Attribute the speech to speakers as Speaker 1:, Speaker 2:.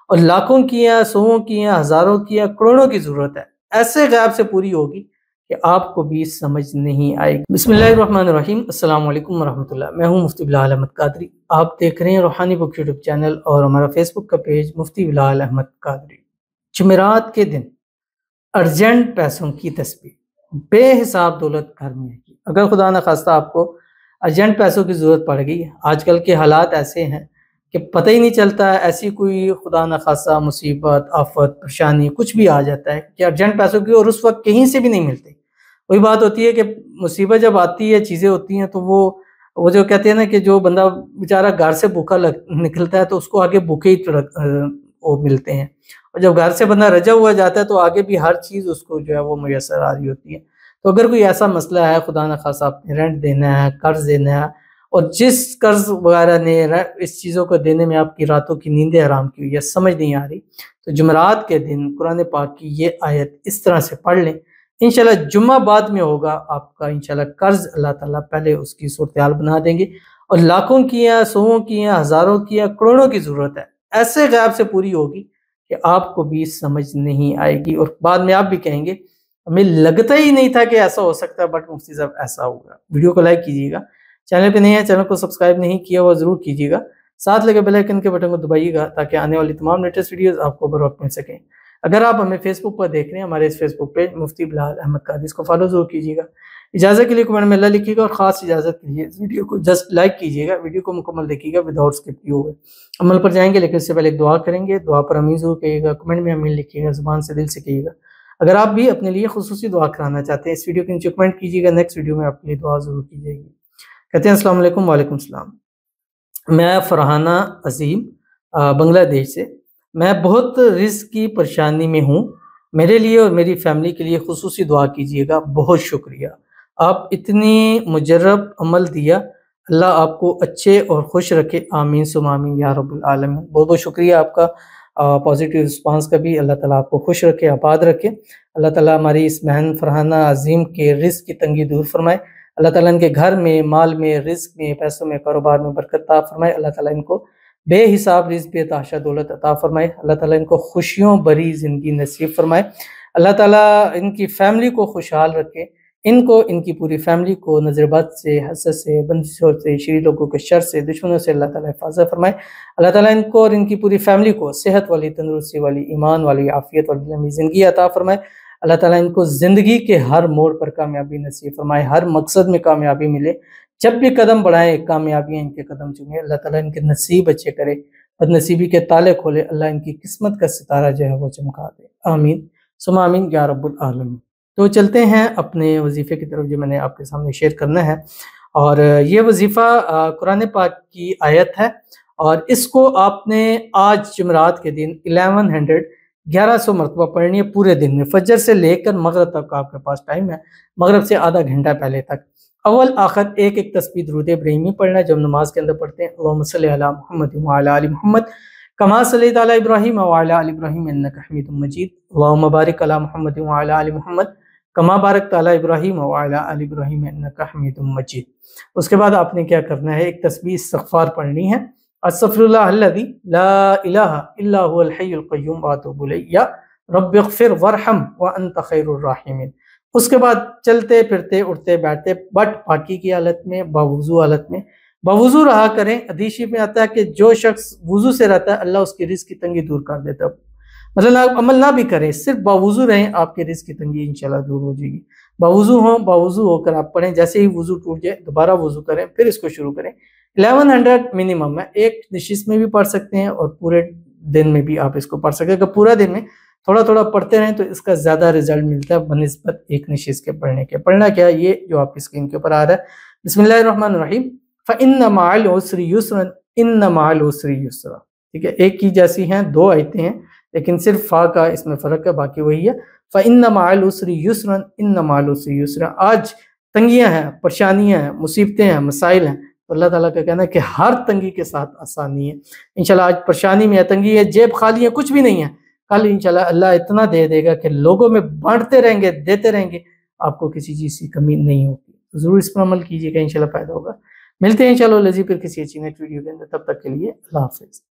Speaker 1: اور لاکھوں کی یا سووں کی یا ہزاروں کی یا کروڑوں کی ضرورت ہے، ایسے غیب سے پوری ہوگی کہ آپ کو بھی سمجھ نہیں آئے گی۔ بسم اللہ الرحمن الرحیم، السلام علیکم ورحمۃ اللہ۔ میں ہوں مفتی بلال احمد قادری، آپ دیکھ رہے ہیں روحانی بک یوٹیوب چینل اور ہمارا فیس بک کا پیج مفتی بلال احمد قادری۔ جمعرات کے دن ارجنٹ پیسوں کی تسبیح، بے حساب دولت گھر میں ہے۔ اگر خدا نخواستہ آپ کو ارجنٹ پیسوں کی ضرورت پڑ گئی، آج کل کے حالات ایسے ہیں کہ پتہ ہی نہیں چلتا، ایسی کوئی خدا نخواستہ مصیبت، آفت، پریشانی کچھ بھی آ جاتا ہے کہ ارجنٹ پیسوں کی، اور اس وقت کہیں سے بھی نہیں ملتے۔ وہی بات ہوتی ہے کہ مصیبت جب آتی ہے، چیزیں ہوتی ہیں، تو وہ جو کہتے ہیں نا کہ جو بندہ بیچارہ گھر سے بھوکا نکلتا ہے تو اس کو آگے بھوکے ہی وہ ملتے ہیں، اور جب گھر سے بندہ رجا ہوا جاتا ہے تو آگے بھی ہر چیز اس کو جو ہے وہ میسر آ رہی ہوتی ہے۔ تو اگر کوئی ایسا مسئلہ ہے، خدا نخواستہ آپ نے رینٹ دینا ہے، قرض دینا ہے، اور جس قرض وغیرہ نے اس چیزوں کو دینے میں آپ کی راتوں کی نیندیں حرام کی ہوئی ہے، سمجھ نہیں آ رہی، تو جمعرات کے دن قرآن پاک کی یہ آیت اس طرح سے پڑھ لیں، انشاءاللہ جمعہ بعد میں ہوگا آپ کا انشاءاللہ قرض اللہ تعالیٰ پہلے اس کی صورتحال بنا دیں گے، اور لاکھوں کی یا سووں کی یا ہزاروں کی یا کروڑوں کی ضرورت ہے، ایسے غیب سے پوری ہوگی کہ آپ کو بھی سمجھ نہیں آئے گی، اور بعد میں آپ بھی کہیں گے ہمیں لگتا ہی نہیں تھا کہ ایسا ہو سکتا ہے، بٹ مفتی صاحب ایسا ہوگا۔ ویڈیو کو لائک کیجیے گا، چینل پہ نہیں ہے چینل کو سبسکرائب نہیں کیا وہ ضرور کیجیے گا، ساتھ لگے بیل آئیکن کے بٹن کو دبائیے گا تاکہ آنے والی تمام لیٹسٹ ویڈیوز آپ کو بر وقت مل سکیں۔ اگر آپ ہمیں فیس بک پر دیکھ رہے ہیں، ہمارے اس فیس بک پیج مفتی بلال احمد قادری، اس کو فالو ضرور کیجیے گا۔ اجازت کے لیے کمنٹ میں اللہ لکھیے گا، اور خاص اجازت کے لیے اس ویڈیو کو جسٹ لائک کیجیے گا، ویڈیو کو مکمل دیکھیے گا وداؤٹ اسکپ کیے ہوئے۔ عمل پر جائیں گے لیکن اس سے پہلے ایک دعا کریں گے، دعا پر امین ضرور کہیے گا، کمنٹ میں امین لکھیے گا، زبان سے دل سے کہیے گا۔ اگر آپ بھی اپنے لیے خصوصی دعا کرانا چاہتے ہیں، اس ویڈیو کے نیچے کمنٹ کیجیے گا، نیکسٹ ویڈیو میں آپ کے لیے دعا ضرور کی جائے گی۔ کہتے ہیں السلام علیکم۔ وعلیکم السلام۔ میں فرحانہ عظیم بنگلہ دیش سے، میں بہت رزق کی پریشانی میں ہوں، میرے لیے اور میری فیملی کے لیے خصوصی دعا کیجیے گا، بہت شکریہ، آپ اتنی مجرب عمل دیا، اللہ آپ کو اچھے اور خوش رکھے، آمین ثم آمین یا رب العالمین۔ بہت بہت شکریہ آپ کا پازیٹیو رسپانس کا بھی، اللہ تعالیٰ آپ کو خوش رکھے، آباد رکھے، اللہ تعالیٰ ہماری اس بہن فرحانہ عظیم کے رزق کی تنگی دور فرمائے، اللہ تعالیٰ ان کے گھر میں، مال میں، رزق میں، پیسوں میں، کاروبار میں برکت عطا فرمائے، اللہ تعالیٰ ان کو بے حساب رزق بے تحاشا دولت عطا فرمائے، اللہ تعالیٰ ان کو خوشیوں بری زندگی نصیب فرمائے، اللہ تعالیٰ ان کی فیملی کو خوشحال رکھے، ان کو، ان کی پوری فیملی کو نظر بد سے، حسد سے، بندشوں سے، شریر لوگوں کے شر سے، دشمنوں سے اللہ تعالیٰ حفاظت فرمائے، اللہ تعالیٰ ان کو اور ان کی پوری فیملی کو صحت والی، تندرستی والی، ایمان والی، عافیت والی لمبی زندگی عطا فرمائے، اللہ تعالیٰ ان کو زندگی کے ہر موڑ پر کامیابی نصیب فرمائے، ہر مقصد میں کامیابی ملے، جب بھی قدم بڑھائیں کامیابیاں ان کے قدم چومیں، اللہ تعالیٰ ان کے نصیب اچھے کرے، بد نصیبی کے تالے کھولے، اللہ ان کی قسمت کا ستارہ جو ہے وہ چمکا دے، آمین ثم آمین یا رب العالمین۔ تو چلتے ہیں اپنے وظیفے کی طرف جو میں نے آپ کے سامنے شیئر کرنا ہے، اور یہ وظیفہ قرآن پاک کی آیت ہے، اور اس کو آپ نے آج جمعرات کے دن 1100 مرتبہ پڑھنی ہے پورے دن میں، فجر سے لے کر مغرب تک آپ کے پاس ٹائم ہے، مغرب سے آدھا گھنٹہ پہلے تک، اول آخر ایک ایک تسبیح درود ابراہیمی پڑھنا ہے جو ہم نماز کے اندر پڑھتے ہیں، اللہم صلی علی محمد وعلی آل محمد کما صلیت علی ابراہیم وعلی آل ابراہیم انک حمید مجید، اللہم بارک علی محمد وعلی آل محمد کما بارکت علی ابراہیم وعلی آل ابراہیم انک حمید مجید۔ اس کے بعد آپ نے کیا کرنا ہے، ایک تسبیح استغفار پڑھنی ہے، استغفر اللہ الذی لا الہ الا هو الحی القیوم واتوب الیہ، یا رب اغفر وارحم وانت خیر الراحمین۔ اس کے بعد چلتے پھرتے اٹھتے بیٹھتے بٹ پاکی کی حالت میں، باوضو حالت میں، باوضو رہا کریں، حدیث شریف میں آتا ہے کہ جو شخص وضو سے رہتا ہے اللہ اس کی رزق کی تنگی دور کر دیتا ہے، مطلب آپ عمل نہ بھی کریں، صرف باوضو رہیں، آپ کے رزق کی تنگی انشاءاللہ دور ہو جائے گی۔ باوضو ہو کر آپ پڑھیں، جیسے ہی وضو ٹوٹ جائے دوبارہ وضو کریں، پھر اس کو شروع کریں، 1100 منیمم ہے، ایک نشست میں بھی پڑھ سکتے ہیں اور پورے دن میں بھی آپ اس کو پڑھ سکتے ہیں، اگر پورا دن میں تھوڑا تھوڑا پڑھتے رہیں تو اس کا زیادہ رزلٹ ملتا ہے بنسبت ایک نشست کے پڑھنے کے۔ پڑھنا کیا، یہ جو آپ کی اسکرین کے اوپر آ رہا ہے، بسم اللہ الرحمن الرحیم، فَإِنَّ مَعَ الْعُسْرِ يُسْرًا إِنَّ مَعَ الْعُسْرِ يُسْرًا، ٹھیک ہے، ایک کی جیسی ہیں، دو آیتیں ہیں لیکن صرف فا کا اس میں فرق ہے، باقی وہی ہے، فَإِنَّ مَعَ الْعُسْرِ يُسْرًا إِنَّ مَعَ الْعُسْرِ يُسْرًا۔ آج تنگیاں ہیں، پریشانیاں ہیں، مصیبتیں ہیں، مسائل ہیں، تو اللہ تعالیٰ کا کہنا ہے کہ ہر تنگی کے ساتھ آسانی ہے، انشاءاللہ آج پریشانی میں ہے، تنگی ہے، جیب خالی ہے، کچھ بھی نہیں ہے، کل انشاءاللہ اللہ اتنا دے دے گا کہ لوگوں میں بانٹتے رہیں گے، دیتے رہیں گے، آپ کو کسی چیز کی کمی نہیں ہوگی، تو ضرور اس پر عمل کیجیے گا، انشاءاللہ فائدہ ہوگا۔ ملتے ہیں انشاءاللہ لذیذ پھر کسی اچھی نیکسٹ ویڈیو کے اندر، تب تک کے لیے اللہ حافظ۔